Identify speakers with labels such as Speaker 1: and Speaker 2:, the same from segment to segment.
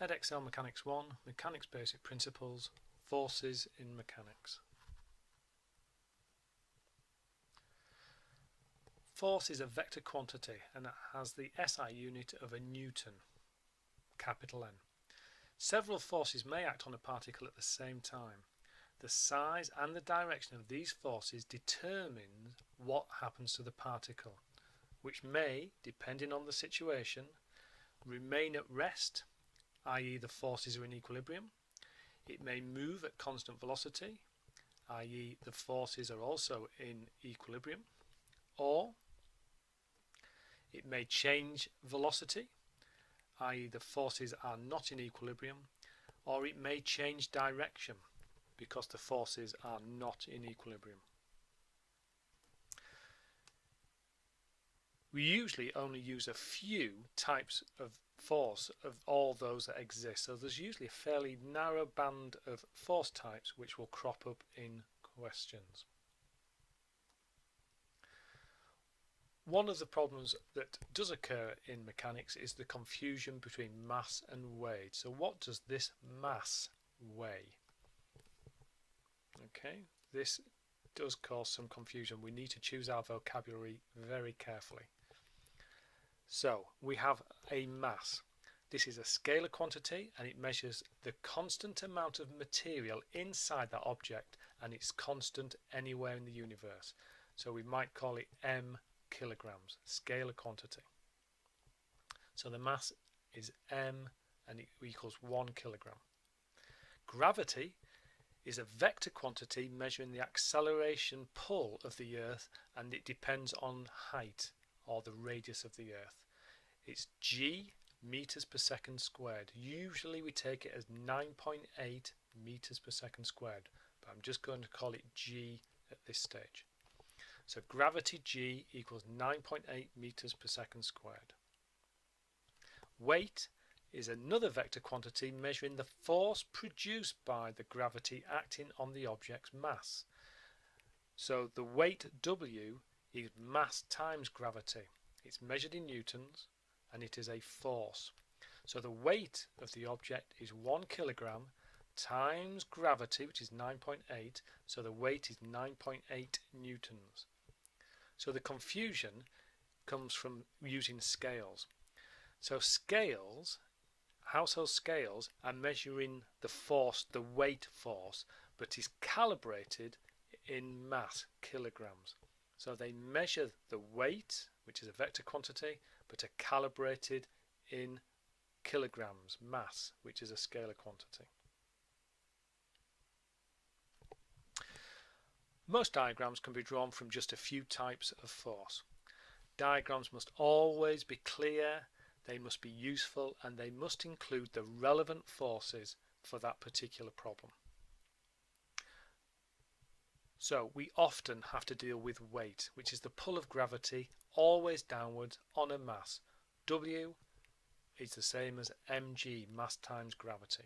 Speaker 1: EDX Mechanics 1, Mechanics Basic Principles, Forces in Mechanics. Force is a vector quantity and it has the SI unit of a Newton, capital N. Several forces may act on a particle at the same time. The size and the direction of these forces determine what happens to the particle, which may, depending on the situation, remain at rest, i.e. the forces are in equilibrium. It may move at constant velocity, i.e. the forces are also in equilibrium, or it may change velocity, i.e. the forces are not in equilibrium, or it may change direction because the forces are not in equilibrium. We usually only use a few types of force of all those that exist, so there's usually a fairly narrow band of force types which will crop up in questions. One of the problems that does occur in mechanics is the confusion between mass and weight. So what does this mass weigh? Okay, this does cause some confusion. We need to choose our vocabulary very carefully. So we have a mass. This is a scalar quantity and it measures the constant amount of material inside that object, and it's constant anywhere in the universe. So we might call it m kilograms, scalar quantity. So the mass is m and it equals 1 kilogram. Gravity is a vector quantity measuring the acceleration pull of the Earth, and it depends on height or the radius of the Earth. It's g meters per second squared. Usually we take it as 9.8 meters per second squared, but I'm just going to call it g at this stage. So gravity g equals 9.8 meters per second squared. Weight is another vector quantity measuring the force produced by the gravity acting on the object's mass. So the weight W is mass times gravity. It's measured in newtons and it is a force. So the weight of the object is 1 kilogram times gravity, which is 9.8, so the weight is 9.8 newtons. So the confusion comes from using scales. So scales, household scales, are measuring the force, the weight force, but is calibrated in mass, kilograms. So they measure the weight, which is a vector quantity, but are calibrated in kilograms, mass, which is a scalar quantity. Most diagrams can be drawn from just a few types of force. Diagrams must always be clear, they must be useful, and they must include the relevant forces for that particular problem. So we often have to deal with weight, which is the pull of gravity always downwards on a mass. W is the same as mg, mass times gravity.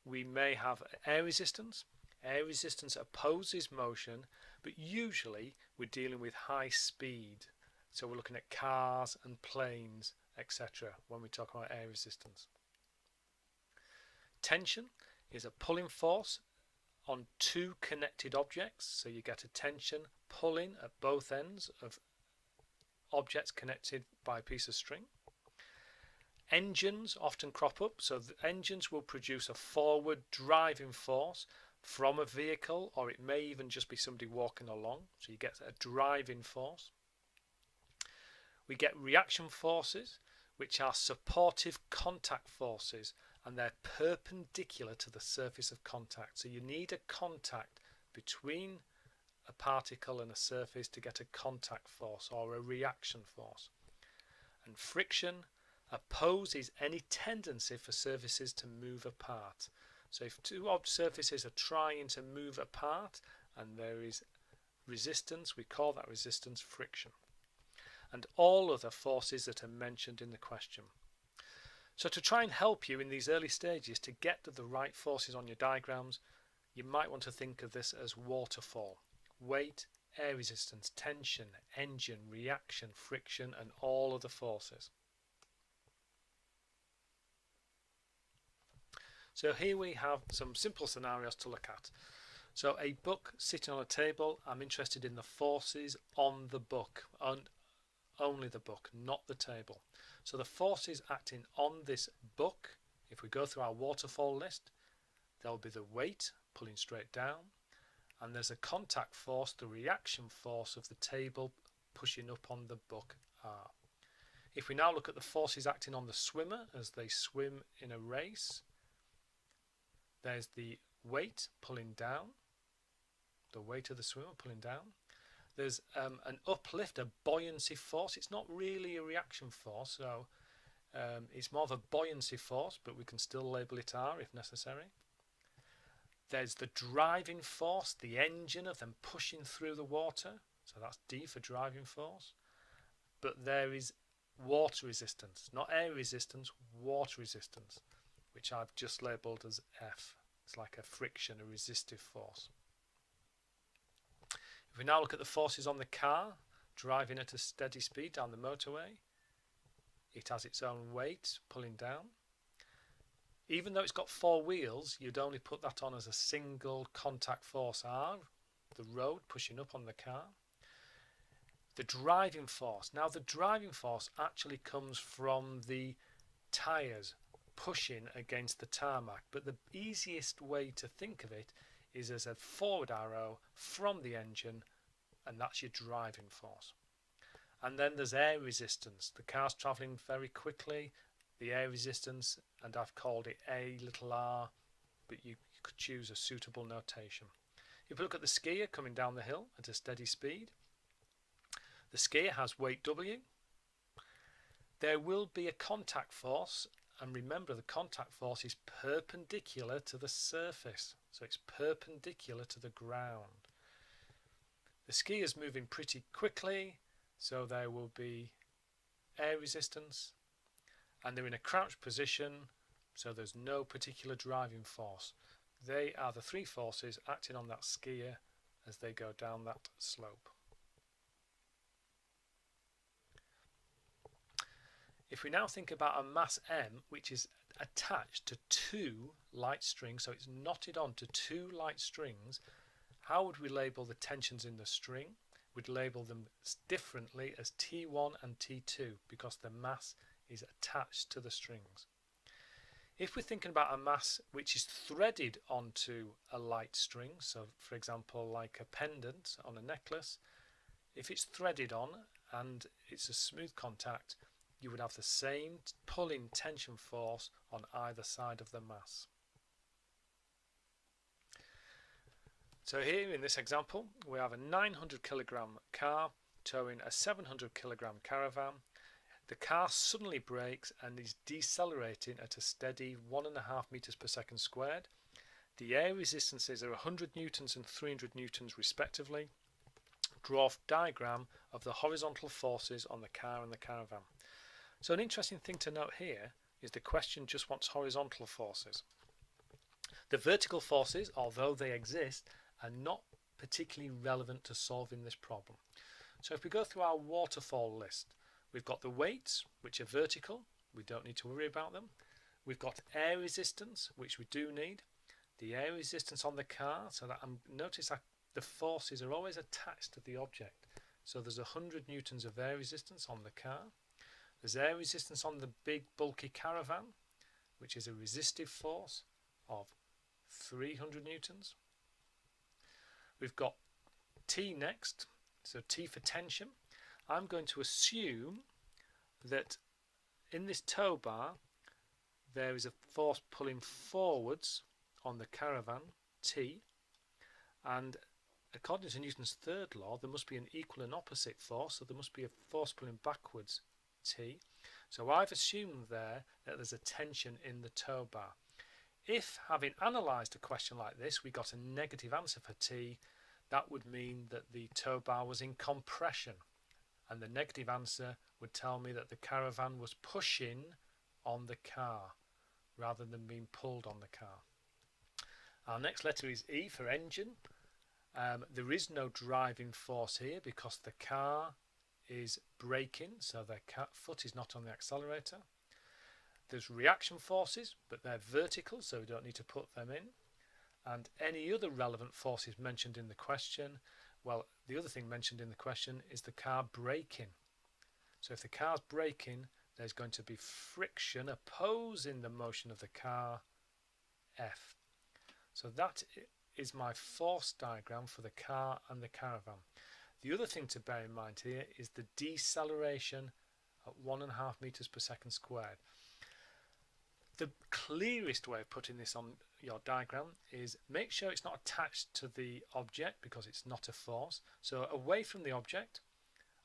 Speaker 1: We may have air resistance. Air resistance opposes motion, but usually we're dealing with high speed. So we're looking at cars and planes, etc. when we talk about air resistance. Tension is a pulling force on two connected objects. So you get a tension pulling at both ends of objects connected by a piece of string. Engines often crop up. So the engines will produce a forward driving force from a vehicle, or it may even just be somebody walking along, so you get a driving force. We get reaction forces, which are supportive contact forces, and they're perpendicular to the surface of contact. So you need a contact between a particle and a surface to get a contact force or a reaction force. And friction opposes any tendency for surfaces to move apart. So if two surfaces are trying to move apart and there is resistance, we call that resistance friction. And all other forces that are mentioned in the question. So to try and help you in these early stages to get to the right forces on your diagrams, you might want to think of this as waterfall. Weight, air resistance, tension, engine, reaction, friction, and all other forces. So here we have some simple scenarios to look at. So a book sitting on a table, I'm interested in the forces on the book, and only the book, not the table. So the forces acting on this book, if we go through our waterfall list, there'll be the weight pulling straight down, and there's a contact force, the reaction force of the table pushing up on the book R. If we now look at the forces acting on the swimmer as they swim in a race, there's the weight pulling down, the weight of the swimmer pulling down. There's an uplift, a buoyancy force. It's not really a reaction force, so it's more of a buoyancy force, but we can still label it R if necessary. There's the driving force, the engine of them pushing through the water, so that's D for driving force. But there is water resistance, not air resistance, water resistance, which I've just labelled as F. It's like a friction, a resistive force. If we now look at the forces on the car driving at a steady speed down the motorway, it has its own weight pulling down. Even though it's got four wheels, you'd only put that on as a single contact force R, the road pushing up on the car. The driving force. Now the driving force actually comes from the tyres pushing against the tarmac, but the easiest way to think of it is as a forward arrow from the engine, and that's your driving force. And then there's air resistance. The car's travelling very quickly, the air resistance, and I've called it A little r, but you could choose a suitable notation. If you look at the skier coming down the hill at a steady speed, the skier has weight W. There will be a contact force, and remember the contact force is perpendicular to the surface, so it's perpendicular to the ground. The ski is moving pretty quickly, so there will be air resistance, and they're in a crouched position, so there's no particular driving force. They are the three forces acting on that skier as they go down that slope. If we now think about a mass M, which is attached to two light strings, so it's knotted onto two light strings, how would we label the tensions in the string? We'd label them differently as T1 and T2 because the mass is attached to the strings. If we're thinking about a mass which is threaded onto a light string, so for example like a pendant on a necklace, if it's threaded on and it's a smooth contact, you would have the same pulling tension force on either side of the mass. So here in this example we have a 900 kilogram car towing a 700 kilogram caravan. The car suddenly brakes and is decelerating at a steady 1.5 meters per second squared. The air resistances are 100 newtons and 300 newtons respectively. Draw a diagram of the horizontal forces on the car and the caravan. So an interesting thing to note here is the question just wants horizontal forces. The vertical forces, although they exist, are not particularly relevant to solving this problem. So if we go through our waterfall list, we've got the weights, which are vertical. We don't need to worry about them. We've got air resistance, which we do need. The air resistance on the car, so that notice that the forces are always attached to the object. So there's 100 newtons of air resistance on the car. There's air resistance on the big bulky caravan, which is a resistive force of 300 newtons. We've got T next, so T for tension. I'm going to assume that in this tow bar there is a force pulling forwards on the caravan, T, and according to Newton's third law there must be an equal and opposite force, so there must be a force pulling backwards, T. So I've assumed there that there's a tension in the tow bar. If, having analysed a question like this, we got a negative answer for T, that would mean that the tow bar was in compression, and the negative answer would tell me that the caravan was pushing on the car rather than being pulled on the car. Our next letter is E for engine. There is no driving force here because the car is braking, so the foot is not on the accelerator. There's reaction forces, but they're vertical, so we don't need to put them in. And any other relevant forces mentioned in the question, well, the other thing mentioned in the question is the car braking. So if the car's braking, there's going to be friction opposing the motion of the car, F. So that is my force diagram for the car and the caravan. The other thing to bear in mind here is the deceleration at 1.5 meters per second squared. The clearest way of putting this on your diagram is make sure it's not attached to the object because it's not a force. So away from the object,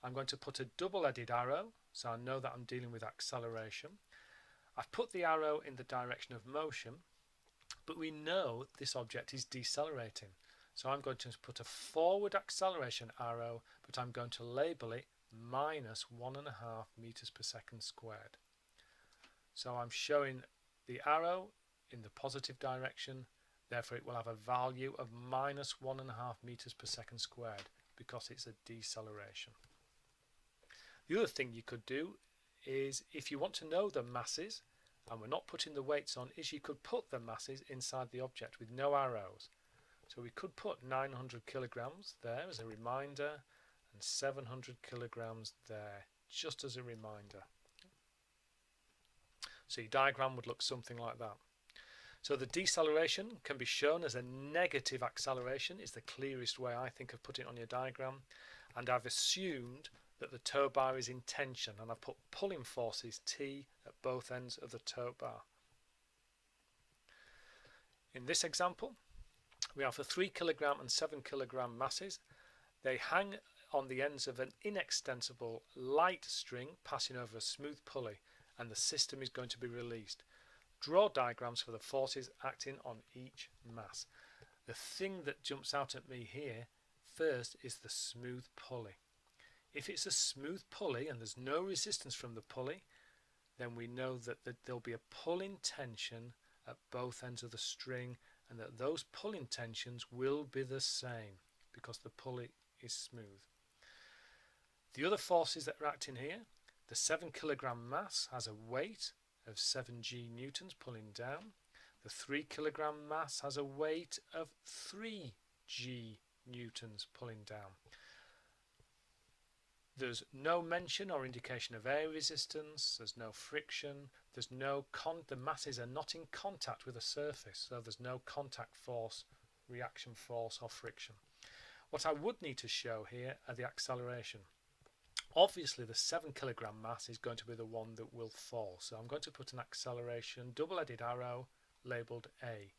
Speaker 1: I'm going to put a double-headed arrow, so I know that I'm dealing with acceleration. I've put the arrow in the direction of motion, but we know this object is decelerating. So I'm going to put a forward acceleration arrow, but I'm going to label it minus 1.5 meters per second squared. So I'm showing the arrow in the positive direction, therefore it will have a value of minus 1.5 meters per second squared because it's a deceleration. The other thing you could do is, if you want to know the masses and we're not putting the weights on, is you could put the masses inside the object with no arrows. So we could put 900 kilograms there as a reminder and 700 kilograms there just as a reminder. So your diagram would look something like that. So the deceleration can be shown as a negative acceleration, is the clearest way I think of putting it on your diagram. And I've assumed that the tow bar is in tension, and I've put pulling forces T at both ends of the tow bar. In this example, we have the 3 kilogram and 7 kilogram masses. They hang on the ends of an inextensible light string passing over a smooth pulley, and the system is going to be released. Draw diagrams for the forces acting on each mass. The thing that jumps out at me here first is the smooth pulley. If it's a smooth pulley and there's no resistance from the pulley, then we know that there'll be a pulling tension at both ends of the string, and that those pulling tensions will be the same because the pulley is smooth. The other forces that are acting here, the 7 kilogram mass has a weight of 7g newtons pulling down. The 3 kilogram mass has a weight of 3g newtons pulling down. There's no mention or indication of air resistance, there's no friction, there's no the masses are not in contact with a surface, so there's no contact force, reaction force or friction. What I would need to show here are the acceleration. Obviously the 7 kilogram mass is going to be the one that will fall, so I'm going to put an acceleration double-headed arrow labelled A.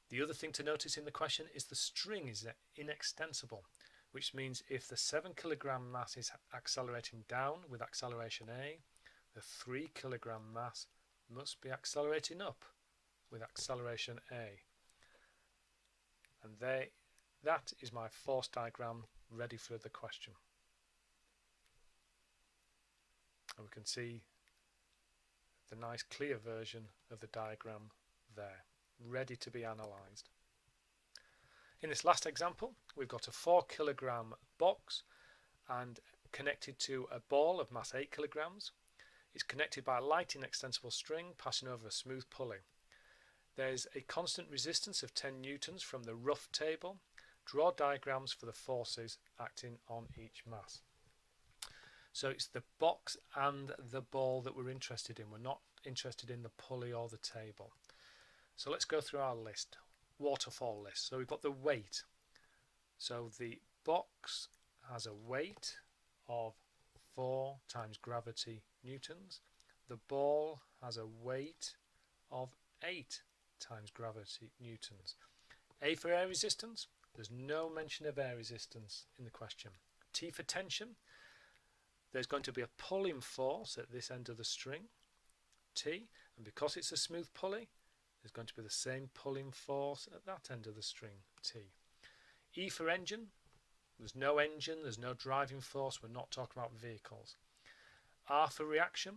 Speaker 1: The other thing to notice in the question is the string is inextensible, which means if the 7 kilogram mass is accelerating down with acceleration A, the 3 kilogram mass must be accelerating up with acceleration A. And that is my force diagram ready for the question. And we can see the nice clear version of the diagram there, ready to be analysed. In this last example, we've got a 4 kilogram box and connected to a ball of mass 8 kilograms. It's connected by a light inextensible string passing over a smooth pulley. There's a constant resistance of 10 newtons from the rough table. Draw diagrams for the forces acting on each mass. So it's the box and the ball that we're interested in. We're not interested in the pulley or the table. So let's go through our list. Waterfall list. So we've got the weight. So the box has a weight of 4 times gravity newtons. The ball has a weight of 8 times gravity newtons. A for air resistance. There's no mention of air resistance in the question. T for tension. There's going to be a pulling force at this end of the string, T, and because it's a smooth pulley, there's going to be the same pulling force at that end of the string, T. E for engine. There's no engine, there's no driving force, we're not talking about vehicles. R for reaction.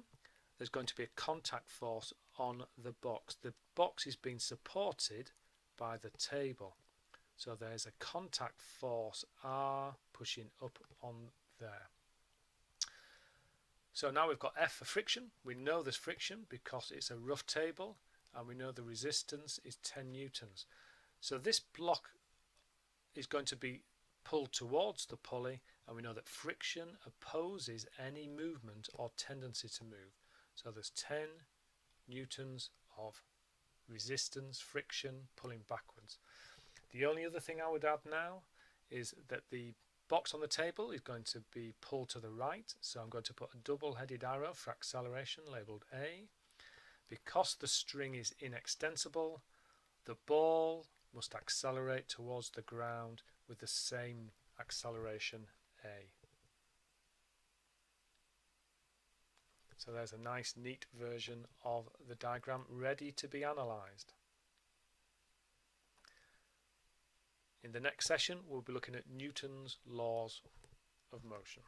Speaker 1: There's going to be a contact force on the box. The box is being supported by the table. So there's a contact force R pushing up on there. So now we've got F for friction. We know there's friction because it's a rough table, and we know the resistance is 10 newtons. So this block is going to be pulled towards the pulley, and we know that friction opposes any movement or tendency to move. So there's 10 newtons of resistance, friction, pulling backwards. The only other thing I would add now is that the box on the table is going to be pulled to the right, so I'm going to put a double-headed arrow for acceleration labelled A. Because the string is inextensible, the ball must accelerate towards the ground with the same acceleration A. So there's a nice neat version of the diagram ready to be analysed. In the next session we'll be looking at Newton's laws of motion.